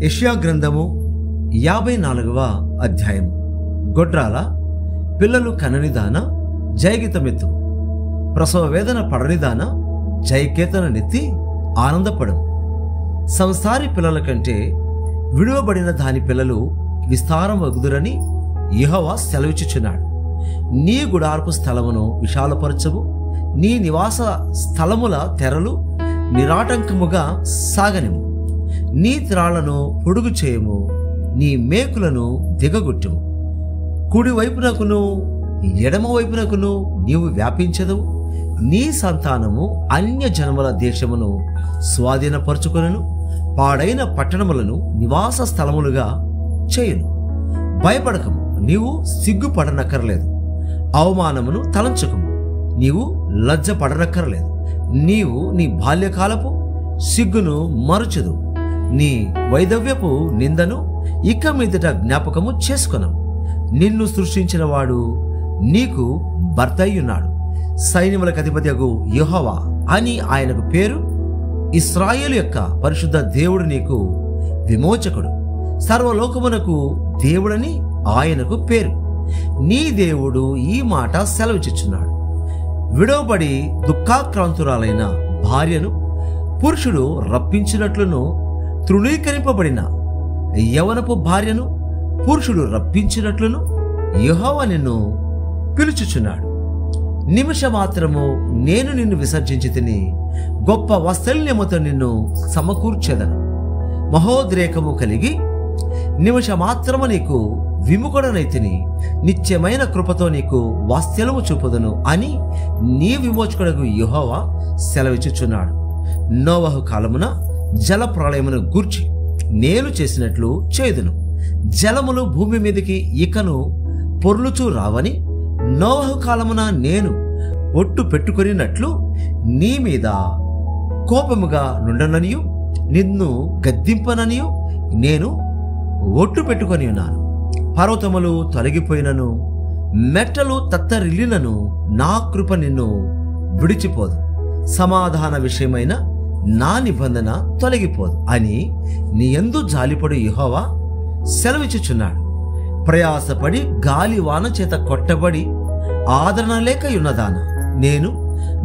యెషయా గ్రంథము 54వ అధ్యాయము. గొడ్రాల, పిల్లలు కననిదాన జయగీతమెత్తు, ప్రసవ వేదన పడనిదాన జయకేతన నెత్తి ఆనందపడు. సంసారి పిల్లల కంటే విడువబడిన దాని పిల్లలు విస్తారం వగుదురని యెహోవా సెలవిచ్చుచున్నాడు. నీ గుడారపు స్థలమును విశాలపరచవు, నీ నివాస స్థలముల తెరలు నిరాటంకముగా సాగనిము. నీ త్రాళ్లను పొడుగు చేయము, నీ మేకులను దిగగొట్టుము. కుడి వైపునకును ఎడమ వైపునకును నీవు వ్యాపించదవు. నీ సంతానము అన్య జనముల దేశమును స్వాధీనపరచుకొనును, పాడైన పట్టణములను నివాస స్థలములుగా చేయును. భయపడకము, నీవు సిగ్గుపడనక్కర్లేదు. అవమానమును తలంచకము, నీవు లజ్జపడనక్కర్లేదు. నీవు నీ బాల్యకాలపు సిగ్గును మరచుదు, నీ వైధవ్యపు నిందను ఇక మీదట జ్ఞాపకము చేసుకొనము. నిన్ను సృష్టించిన వాడు నీకు భర్త అయ్యున్నాడు. సైన్యములకు అధిపతియగు యెహోవా అని ఆయనకు పేరు. ఇశ్రాయేలు యొక్క పరిశుద్ధ దేవుడు నీకు విమోచకుడు. సర్వలోకమునకు దేవుడని ఆయనకు పేరు. నీ దేవుడు ఈ మాట సెలవిచ్చుచున్నాడు. విడవబడి దుఃఖాక్రాంతురాలైన భార్యను పురుషుడు రప్పించినట్లును, తృణీకరింపబడిన యవనపు భార్యను పురుషుడు రప్పించినట్లును యెహోవా నిన్ను పిలుచుచున్నాడు. నిమిషమాత్రము నేను నిన్ను విసర్జించి తిని గొప్ప వాత్సల్యముతో నిన్ను సమకూర్చెదను. మహోద్రేకము కలిగి నిమిషమాత్రము నీకు విముఖుడనైతిని, నిత్యమైన కృపతో నీకు వాత్సల్యము చూపుదును అని నీ విమోచకుడకు యెహోవా సెలవిచ్చుచున్నాడు. నోవహు కాలమున జల ప్రళయమును గూర్చి నేను చేసినట్లు చేయుదును. జలములు భూమి మీదకి ఇకను పొర్లుచూ రావని నోవహు కాలమున నేను ఒట్టు పెట్టుకొనినట్లు నీ మీద కోపముగా నుండననియు నిన్ను గద్దింపననియు నేను ఒట్టు పెట్టుకొని ఉన్నాను. పర్వతములు తొలగిపోయినను, మెట్టలు తత్తరిల్లినను నా కృప నిన్ను విడిచిపోదు. సమాధాన విషయమైన నా నిబంధన తొలగిపోదు అని నీ యందు జాలిపడు యెహోవా సెలవిచ్చుచున్నాడు. ప్రయాసపడి గాలి వాన చేత కొట్టబడి ఆదరణ లేక ఉన్నదాన, నేను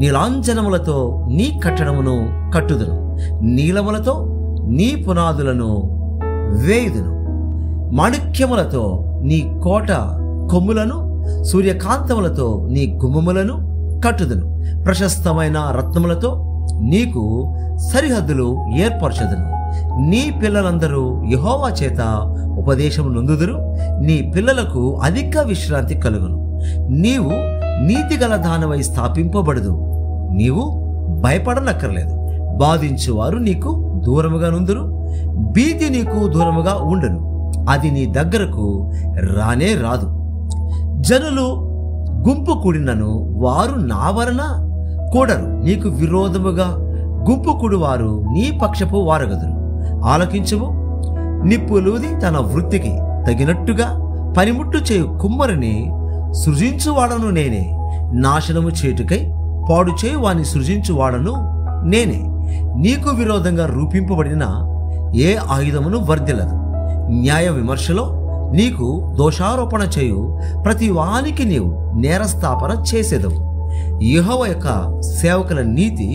నీలాంజనములతో నీ కట్టడమును కట్టుదును, నీలములతో నీ పునాదులను వేయుదును. మాణిక్యములతో నీ కోట కొమ్ములను, సూర్యకాంతములతో నీ గుమ్మములను కట్టుదును. ప్రశస్తమైన రత్నములతో నీకు సరిహద్దులు ఏర్పరచదును. నీ పిల్లలందరూ యెహోవా చేత ఉపదేశము నొందుదురు. నీ పిల్లలకు అధిక విశ్రాంతి కలుగును. నీవు నీతిగల దానవై స్థాపింపబడదు. నీవు భయపడనక్కర్లేదు. బాధించువారు నీకు దూరముగా నుందురు, భీతి నీకు దూరముగా ఉండును. అది నీ దగ్గరకు రానే రాదు. జనులు గుంపు కూడినను వారు నా వలన కూడరు. నీకు విరోధముగా గుంపు కూడువారు నీ పక్షపు వారగదురు. ఆలకించుము, నిప్పులూది తన వృత్తికి తగినట్టుగా పనిముట్టు చేయు కుమ్మరిని సృజించువాడను నేనే. నాశనము చేటుకై పాడు చేయు వాని సృజించువాడను నేనే. నీకు విరోధంగా రూపింపబడిన ఏ ఆయుధమును వర్ధిల్లదు. న్యాయ విమర్శలో నీకు దోషారోపణ చేయు ప్రతి వానికి నీవు నేరస్థాపన చేసేదవు. యెహోవా యొక్క సేవకుల నీతి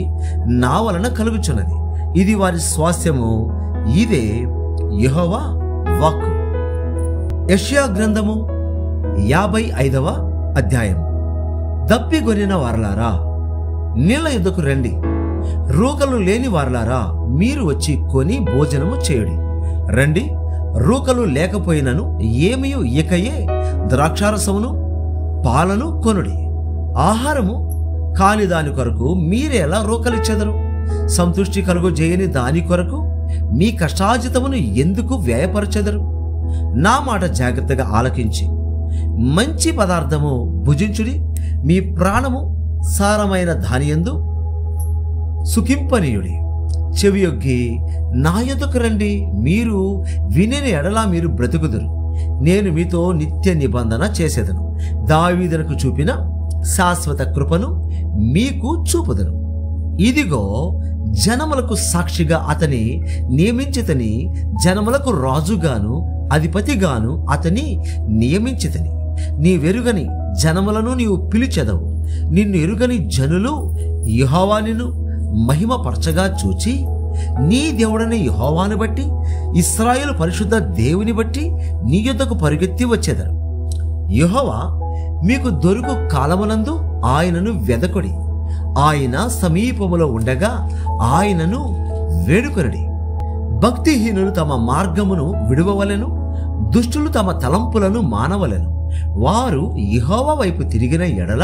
నా వలన కలుగుచున్నది. ఇది వారి స్వాస్థ్యము. ఇదే యెహోవా వాక్కు. యెషయా గ్రంథము 55వ అధ్యాయము. దప్పిగొనిన వారలారా, నీళ్ల యుద్ధకు రండి. రూకలు లేని వారలారా, మీరు వచ్చి కొని భోజనము చేయుడి. రండి, రూకలు లేకపోయినను ఏమియు ఇకయే ద్రాక్షారసమును పాలను కొనుడి. ఆహారము కాని దాని కొరకు మీరెలా రూకలిచ్చెదరు? సంతృష్టి కలుగు చేయని దాని కొరకు మీ కష్టాజితమును ఎందుకు వ్యయపరచెదరు? నా మాట జాగ్రత్తగా ఆలకించి మంచి పదార్థము భుజించుడి. మీ ప్రాణము సారమైన దానియందు సుఖింపనీయుడి. చెవియొగ్గి నా యొద్దకు రండి. మీరు వినిన ఎడల మీరు బ్రతుకుదురు. నేను మీతో నిత్య నిబంధన చేసేదను. దావీదునకు చూపిన శాశ్వత కృపను మీకు చూపుదును. ఇదిగో జనములకు సాక్షిగా అతని నియమించితని, జనములకు రాజుగాను అధిపతిగాను అతని నియమించితని. నీవెరుగని జనములను నీవు పిలిచెదవు. నిన్ను ఎరుగని జనులు యెహోవా నిన్ను మహిమపరచగా చూచి, నీ దేవుడని యెహోవాను బట్టి, ఇశ్రాయేలు పరిశుద్ధ దేవుని బట్టి నీ యొద్దకు పరుగెత్తి వచ్చెదరు. యెహోవా మీకు దొరుకు కాలమునందు ఆయనను వెదకొడి. ఆయన సమీపములో ఉండగా ఆయనను వేడుకొనడి. భక్తిహీనులు తమ మార్గమును విడువవలెను, దుష్టులు తమ తలంపులను మానవలెను. వారు యెహోవా వైపు తిరిగిన ఎడల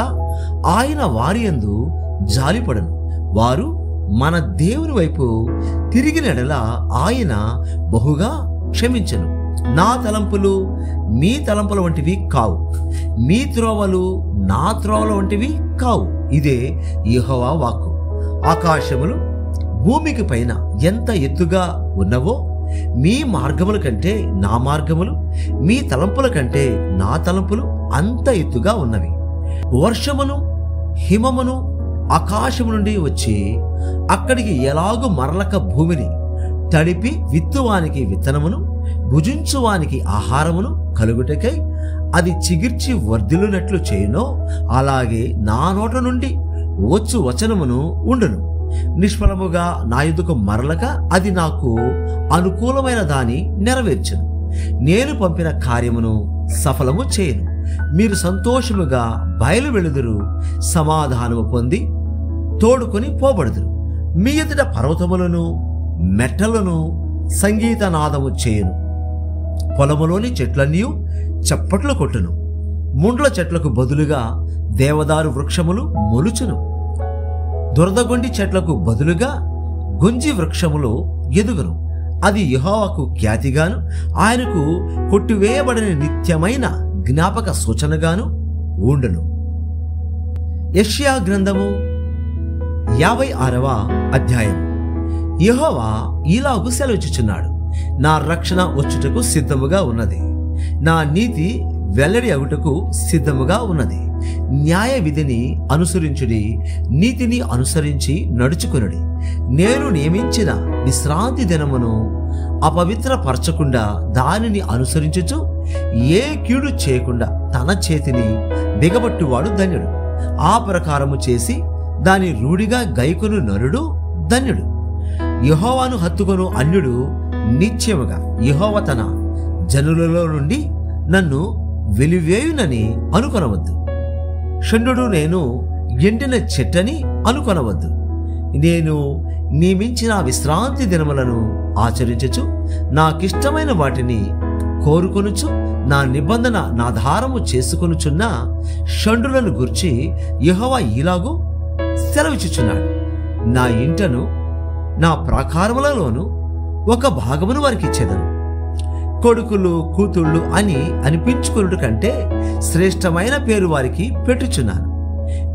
ఆయన వారి యందు జాలిపడను. వారు మన దేవుని వైపు తిరిగిన ఎడల ఆయన బహుగా క్షమించను. నా తలంపులు మీ తలంపుల వంటివి కావు, మీ త్రోవలు నా త్రోవల వంటివి కావు. ఇదే యెహోవా వాక్కు. ఆకాశములు భూమికి పైన ఎంత ఎత్తుగా ఉన్నవో మీ మార్గముల కంటే నా మార్గములు, మీ తలంపుల కంటే నా తలంపులు అంత ఎత్తుగా ఉన్నవి. వర్షమును హిమమును ఆకాశము నుండి వచ్చి అక్కడికి ఎలాగూ మరలక భూమిని తడిపి విత్తువానికి విత్తనమును, భుజించువానికి ఆహారమును కలుగుటకై అది చిగిర్చి వర్ధిల్లునట్లు చేయునో, అలాగే నా నోట నుండి వచ్చు వచనమును ఉండును. నిష్ఫలముగా నా యొద్దకు మరలక అది నాకు అనుకూలమైన దాని నెరవేర్చును. నేను పంపిన కార్యమును సఫలము చేయను. మీరు సంతోషముగా బయలు వెళుదురు, సమాధానము పొంది తోడుకొని పోబడుదురు. మీ ఎదుట పర్వతములను మెట్టలను సంగీతనాదము చేయును. పొలములోని చెట్లన్నీ చప్పట్లు కొట్టును. ముండ్ల చెట్లకు బదులుగా దేవదారు వృక్షములు మొలుచును. దురదగొండి చెట్లకు బదులుగా గుంజి వృక్షములు ఎదుగును. అది యెహోవాకు ఖ్యాతిగాను, ఆయనకు కొట్టివేయబడిన నిత్యమైన జ్ఞాపక సూచనగాను ఉండును. యెషయా గ్రంథము 56వ అధ్యాయం. యెహోవా ఇలాగు సెలవిచ్చుచున్నాడు, నా రక్షణ వచ్చుటకు సిద్ధముగా ఉన్నది, నా నీతి వెల్లడి అగుటకు సిద్ధముగా ఉన్నది. న్యాయ విధిని అనుసరించుడి, నీతిని అనుసరించి నడుచుకునుడి. నేను నియమించిన విశ్రాంతి దినమును అపవిత్రపరచకుండా దానిని అనుసరించుచు ఏ కీడు చేయకుండా తన చేతిని బిగబట్టువాడు ధన్యుడు. ఆ ప్రకారము చేసి దాని రూఢిగా గైకొను నరుడు ధన్యుడు. యెహోవాను హత్తుకొను అన్యుడు నిశ్చయముగా యెహోవా తన జనులలో నుండి నన్ను వెలివేయునని అనుకొనవద్దు. షండు నేను ఎండిన చెట్టని అనుకొనవద్దు. నేను నియమించిన విశ్రాంతి దినములను ఆచరించుచు నాకిష్టమైన వాటిని కోరుకొనుచు నా నిబంధన నాధారము చేసుకొనుచున్న షండులను గూర్చి యెహోవా ఇలాగు సెలవిచ్చుచున్నాడు, నా ఇంటను నా ప్రాకారములలోను ఒక భాగమును వారికి ఇచ్చేదను. కొడుకులు కూతుళ్ళు అని అనిపించుకున్నట్టు కంటే శ్రేష్టమైన పేరు వారికి పెట్టుచున్నాను.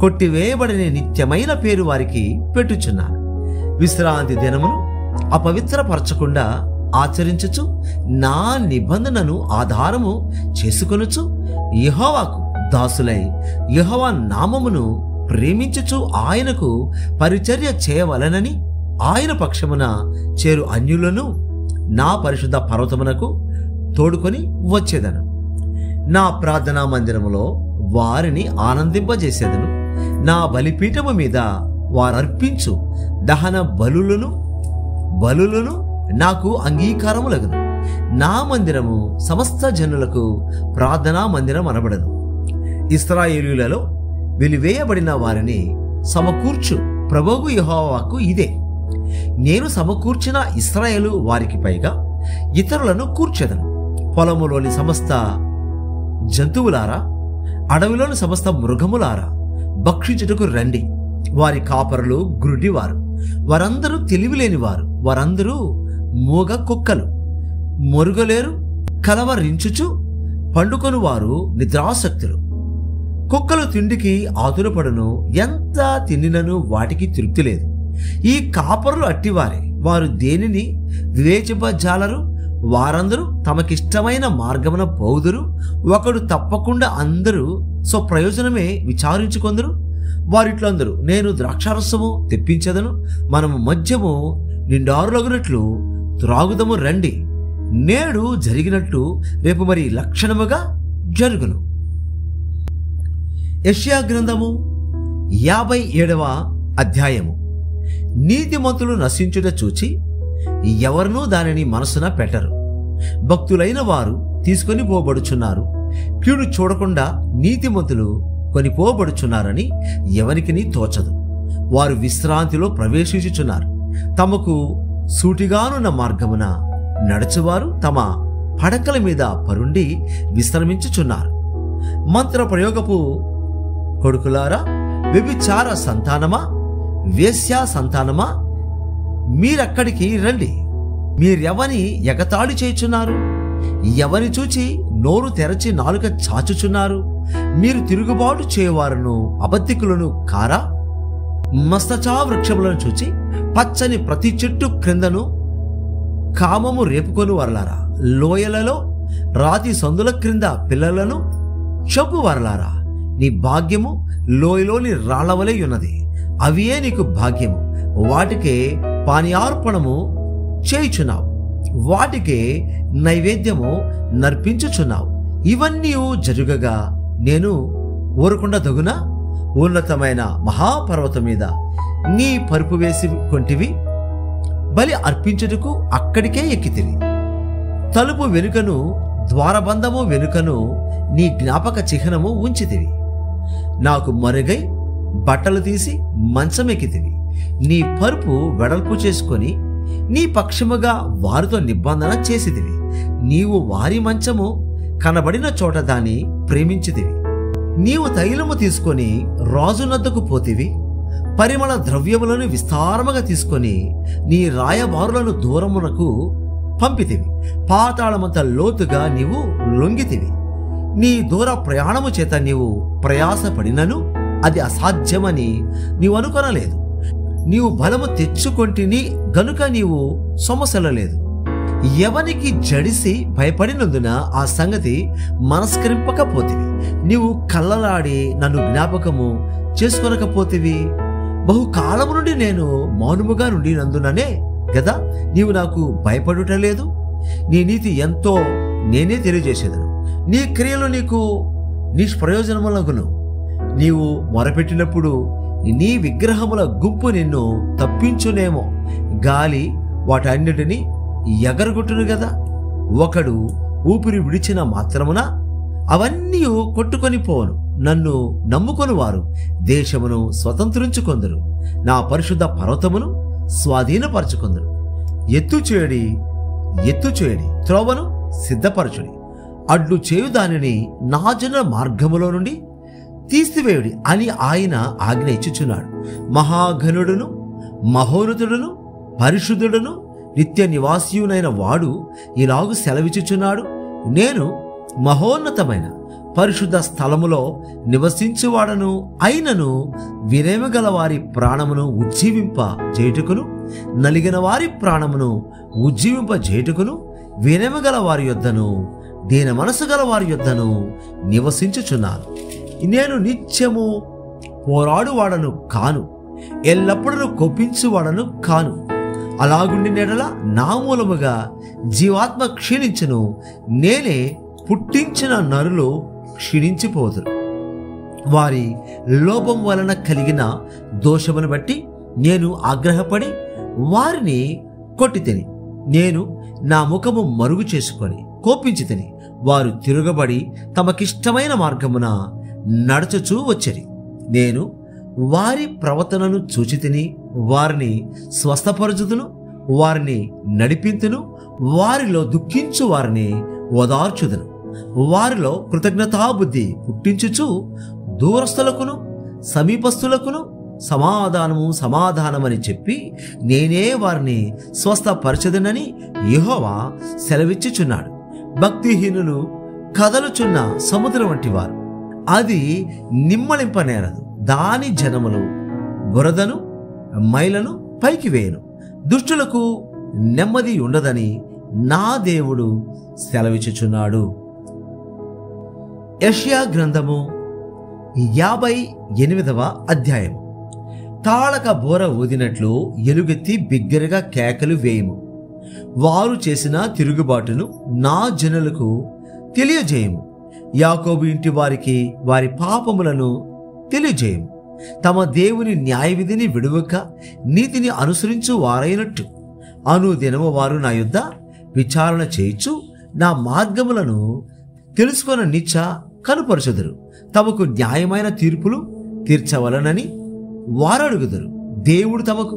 కొట్టివేయబడిన నిత్యమైన పేరు వారికి పెట్టుచున్నాను. విశ్రాంతి దినమును అపవిత్రపరచకుండా ఆచరించుచు నా నిబంధనను ఆధారము చేసుకొనుచు యెహోవాకు దాసులై యెహోవా నామమును ప్రేమించుచు ఆయనకు పరిచర్య చేయవలనని ఆయన పక్షమున చేరు అన్యులను నా పరిశుద్ధ పర్వతమునకు తోడుకొని వచ్చేదను. నా ప్రార్థనా మందిరములో వారిని ఆనందింపజేసేదను. నా బలిపీఠము మీద వారర్పించు దహన బలులను నాకు అంగీకారములగును. నా మందిరము సమస్త జనులకు ప్రార్థనా మందిరం అనబడను. ఇశ్రాయేలీయులలో వెలివేయబడిన వారిని సమకూర్చు ప్రభువు యెహోవాకు ఇదే. నేను సమకూర్చిన ఇశ్రాయేలు వారికి పైగా ఇతరులను కూర్చెదను. పొలములోని సమస్త జంతువులారా, అడవిలోని సమస్త మృగములారా, భక్షించుటకు రండి. వారి కాపరులు గ్రుడ్డివారు, వారందరూ తెలివిలేనివారు, వారందరూ మూగ కుక్కలు, మొరుగలేరు, కలవరించుచు పండుకొని వారు నిద్రాసక్తులు. కుక్కలు తిండికి ఆతురపడును, ఎంత తినినను వాటికి తృప్తి లేదు. ఈ కాపరులు అట్టివారే, వారు దేనిని వివేచింపజాలరు. వారందరూ తమకిష్టమైన మార్గమున పోదురు. ఒకడు తప్పకుండా అందరూ స్వప్రయోజనమే విచారించుకొందురు. వారిట్లందరూ, నేను ద్రాక్షారసము తెప్పించదను, మనము మద్యము నిండారులగునట్లు త్రాగుదము రండి. నేడు జరిగినట్టు రేపు మరి లక్షణముగా జరుగును. యెషయా గ్రంథము 57వ అధ్యాయము. నీతిమంతులు నశించుట చూచి ఎవరినూ దానిని మనసున పెట్టరు. భక్తులైన వారు తీసుకొని పోబడుచున్నారు. కీడు చూడకుండా నీతిమంతులు కొనిపోబడుచున్నారని ఎవరికిని తోచదు. వారు విశ్రాంతిలో ప్రవేశించుచున్నారు. తమకు సూటిగానున్న మార్గమున నడుచువారు తమ పడకల మీద పరుండి విశ్రమించుచున్నారు. మంత్ర ప్రయోగపు కొడుకులారా, వ్యభిచార సంతానమా, వేశ్యా సంతానమా, మీరక్కడికి రండి. మీరెవని ఎగతాళి చేయుచున్నారు? ఎవని చూచి నోరు తెరచి నాలుక చాచుచున్నారు? మీరు తిరుగుబాటు చేయవారును అబద్ధికులను కారా? మస్తచా వృక్షములను చూచి పచ్చని ప్రతి చెట్టు క్రిందను కామము రేపుకొని వరలారా, లోయలలో రాతి సందుల క్రింద పిల్లలను చంపు వరలారా. నీ భాగ్యము లోయలోని రాళ్లవలే ఉన్నది, అవియే నీకు భాగ్యము. వాటికే పానీయార్పణము చేయుచున్నావు, వాటికే నైవేద్యము నర్పించుచున్నావు. ఇవన్నీ జరుగగా నేను ఊరకుండా దగునా? ఉన్నతమైన మహాపర్వతం మీద నీ పరుపు వేసి కొంటివి, బలి అర్పించుటకు అక్కడికే ఎక్కితివి. తలుపు వెనుకను ద్వారబంధము వెనుకను నీ జ్ఞాపక చిహ్నము ఉంచితివి. నాకు మరుగై బట్టలు తీసి మంచమెక్కితివి. నీ పరుపు వెడల్పు చేసుకొని నీ పక్షముగా వారితో నిబంధన చేసితివి. నీవు వారి మంచము కనబడిన చోట దాన్ని ప్రేమించితివి. నీవు తైలము తీసుకొని రాజునద్దకు పోతివి. పరిమళ ద్రవ్యములను విస్తారముగా తీసుకొని నీ రాయబారులను దూరమునకు పంపితివి. పాతాళమంత లోతుగా నీవు లొంగితివి. నీ దూర ప్రయాణము చేత నీవు ప్రయాసపడినను అది అసాధ్యమని నీవు అనుకొనలేదు. నీవు బలము తెచ్చుకొంటిని గనుక నీవు సొమ్మసలలేదు. ఎవనికి జడిసి భయపడినందున ఆ సంగతి మనస్కరింపకపోతివి. నీవు కళ్ళలాడి నన్ను జ్ఞాపకము చేసుకొనకపోతివి. బహుకాలము నుండి నేను మౌనముగా నుండినందుననే గదా నీవు నాకు భయపడుటలేదు. నీ నీతి ఎంతో నేనే తెలియజేసేదను. నీ క్రియలు నీకు నిష్ప్రయోజనములగును. నీవు మొరపెట్టినప్పుడు నీ విగ్రహముల గుంపు నిన్ను తప్పించునేమో. గాలి వాటన్నిటినీ ఎగరగొట్టును గదా. ఒకడు ఊపిరి విడిచిన మాత్రమున అవన్నీ కొట్టుకొని పోను. నన్ను నమ్ముకొని వారు దేశమును స్వతంత్రించుకొందరు, నా పరిశుద్ధ పర్వతమును స్వాధీనపరచుకొందరు. ఎత్తు చేయడి త్రోవను సిద్ధపరచుడి. అడ్డు చేయు దానిని నా జనుల మార్గములో నుండి తీసివేయుడి అని ఆయన ఆజ్ఞ ఇచ్చుచున్నాడు. మహాఘనుడును మహోన్నతుడును పరిశుద్ధుడును నిత్య నివాసియునైన వాడు ఇలాగు సెలవిచ్చుచున్నాడు. నేను మహోన్నతమైన పరిశుద్ధ స్థలములో నివసించువాడను అయినను వినేమగల వారి ప్రాణమును ఉజ్జీవింప చేయుటకును, నలిగిన వారి ప్రాణమును ఉజ్జీవింప చేయుటకును, వినేమగల వారి యొద్దను దీన మనసు గల వారి యొద్దను నివసించుచున్నాను. నేను నిత్యము పోరాడువాడను కాను, ఎల్లప్పుడూ కొప్పించువాడను కాను. అలాగుండి నెడల నా మూలముగా జీవాత్మ క్షీణించును. నేనే పుట్టించిన నరులు క్షీణించిపోదురు. వారి లోపం వలన కలిగిన దోషమును బట్టి నేను ఆగ్రహపడి వారిని కొట్టితిని. నేను నా ముఖము మరుగు చేసుకొని కోపించితిని. వారు తిరుగబడి తమకిష్టమైన మార్గమున నడుచుచూ వచ్చిరి. నేను వారి ప్రవర్తనను చూచితిని. వారిని స్వస్థపరచుదును, వారిని నడిపింతును, వారిలో దుఃఖించు వారిని ఓదార్చుదును. వారిలో కృతజ్ఞతాబుద్ధి పుట్టించుచు దూరస్థులకును సమీపస్థులకును సమాధానమని చెప్పి నేనే వారిని స్వస్థపరచదునని యెహోవా సెలవిచ్చుచున్నాడు. భక్తిహీనులు కదలుచున్న సముద్రం వంటి వారు, అది నిమ్మలింపనేరదు. దాని జనములు బురదను మైలను పైకి వేయను. దుష్టులకు నెమ్మది ఉండదని నా దేవుడు సెలవిచ్చుచున్నాడు. యెషయా గ్రంథము 58వ అధ్యాయం. తాళక బోర ఊదినట్లు ఎలుగెత్తి బిగ్గరగా కేకలు వేయము. వారు చేసిన తిరుగుబాటును నా జనులకు తెలియజేయము. యాకోబు ఇంటి వారికి వారి పాపములను తెలియజేయము. తమ దేవుని న్యాయవిధిని విడువక నీతిని అనుసరించు వారైనట్టు అనుదినము వారు నా యొద్ద విచారణ చేయించు నా మార్గములను తెలుసుకొన నిచ్చ కనుపరచుదురు. తమకు న్యాయమైన తీర్పులు తీర్చవలనని వారు అడుగుదురు. దేవుడు తమకు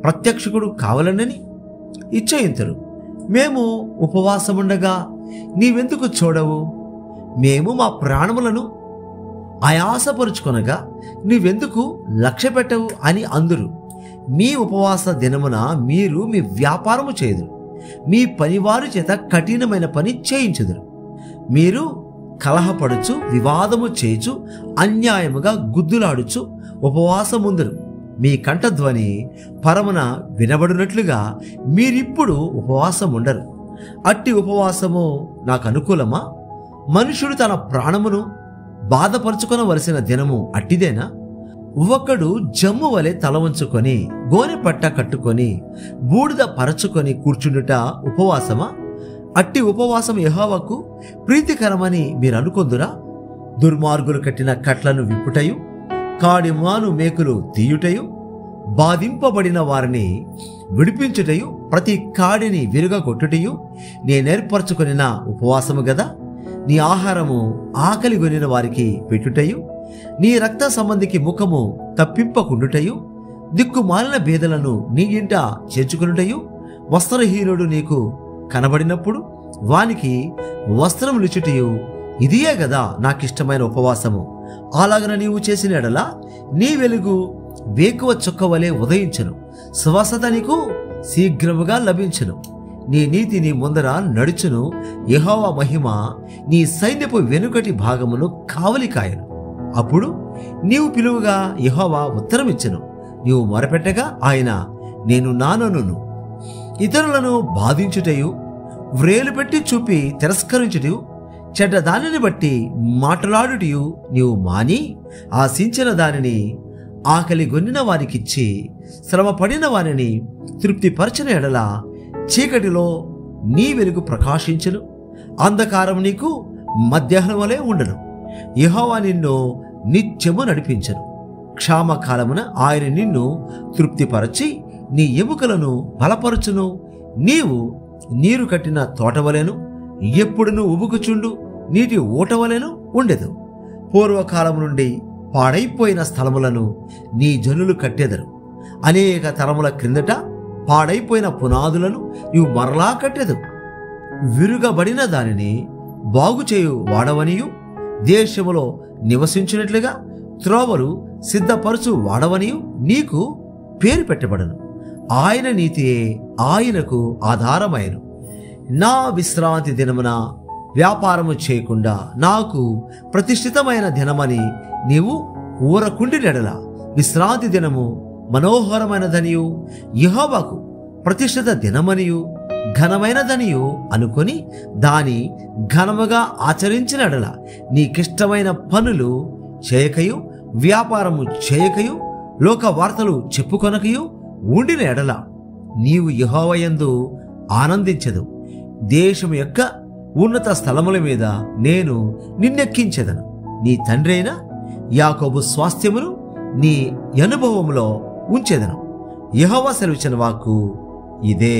ప్రత్యక్షకుడు కావాలనని ఇచ్చయింతురు. మేము ఉపవాసముండగా నీవెందుకు చూడవు? మేము మా ప్రాణములను ఆయాసపరుచుకొనగా నీవెందుకు లక్ష్య పెట్టవు అని అందురు. మీ ఉపవాస దినమున మీరు మీ వ్యాపారము చేయుదురు, మీ పనివారి చేత కఠినమైన పని చేయించుదురు. మీరు కలహపడుచు వివాదము చేయుచు అన్యాయముగా గుద్దులాడుచు ఉపవాసముందురు. మీ కంఠధ్వని పరమున వినబడినట్లుగా మీరిప్పుడు ఉపవాసం ఉండరు. అట్టి ఉపవాసము నాకు అనుకూలమా? మనుషుడు తన ప్రాణమును బాధపరుచుకొనవలసిన దినము అట్టిదేనా? ఒకడు జమ్ము వలె తల వంచుకొని గోనె పట్ట కట్టుకొని బూడిద పరచుకొని కూర్చుండుట ఉపవాసమా? అట్టి ఉపవాసం యెహోవాకు ప్రీతికరమని మీరు అనుకొందురా? దుర్మార్గులు కట్టిన కట్లను విప్పుటయు కాడిమాను మేకులు తీయుటయు బాధింపబడిన వారిని విడిపించుటయు ప్రతి కాడిని విరుగగొట్టుటయు నేనేర్పరచుకొనిన ఉపవాసము గదా. నీ ఆహారము ఆకలి గొనిన వారికి పెట్టుటయు నీ రక్త సంబంధికి ముఖము తప్పింపకుండుటయు దిక్కుమాలిన బేదలను నీ ఇంట చేర్చుకునుటయు వస్త్రహీనుడు నీకు కనబడినప్పుడు వానికి వస్త్రములిచ్చుటయు ఇదియే గదా నాకిష్టమైన ఉపవాసము. అలాగన నీవు చేసిన ఎడల నీ వెలుగు వేకువ చుక్క వలె ఉదయించును, స్వస్థత నీకు శీఘ్రముగా లభించును. నీ నీతి నీ ముందర నడుచును, యెహోవా మహిమ నీ సైన్యపు వెనుకటి భాగమును కావలి కాయను. అప్పుడు నీవు పిలువగా యెహోవా ఉత్తరమిచ్చును, నీవు మొరపెట్టగా ఆయన నేను నానను. ఇతరులను బాధించుటయు వ్రేలు పెట్టి చూపి తిరస్కరించుటయు చెడ్డ దానిని బట్టి మాట్లాడుటయు నీవు మాని ఆశించిన దానిని ఆకలి గొన్నిన వారికిచ్చి శ్రమ పడిన వారిని తృప్తిపరచిన ఎడల చీకటిలో నీ వెలుగు ప్రకాశించును, అంధకారం నీకు మధ్యాహ్నం వలె ఉండను. యెహోవా నిన్ను నిత్యము నడిపించను. క్షామకాలమున ఆయన నిన్ను తృప్తిపరచి నీ ఎముకలను బలపరచును. నీవు నీరు కట్టిన తోటవలెను ఎప్పుడును ఉబుకుచుండు నీటి ఊటవలెను ఉండెదు. పూర్వకాలము నుండి పాడైపోయిన స్థలములను నీ జనులు కట్టెదరు. అనేక తరముల క్రిందట పాడైపోయిన పునాదులను నీవు మరలా కట్టెదు. విరుగబడిన దానిని బాగుచేయు వాడవనియు దేశములో నివసించినట్లుగా త్రోవలు సిద్ధపరచు వాడవనియు నీకు పేరు పెట్టబడను. ఆయన నీతియే ఆయనకు ఆధారమైను. నా విశ్రాంతి దినమున వ్యాపారము చేయకుండా నాకు ప్రతిష్ఠితమైన దినమని నీవు ఊరకుండినెడల విశ్రాంతి దినము మనోహరమైనదనియు యెహోవాకు ప్రతిష్ఠిత దినమనియు ఘనమైనదనియు అనుకొని దాని ఘనముగా ఆచరించినడల నీకిష్టమైన పనులు చేయకయు వ్యాపారము చేయకయు లోక వార్తలు చెప్పుకొనకయు ఉండిన ఎడల నీవు యెహోవా యందు ఆనందించదు. దేశం యొక్క ఉన్నత స్థలముల మీద నేను నిన్నెక్కించెదను. నీ తండ్రి అయిన యాకోబు స్వాస్థ్యమును నీ అనుభవములో ఉంచెదను. యెహోవా సెలవిచ్చిన వాక్కు ఇదే.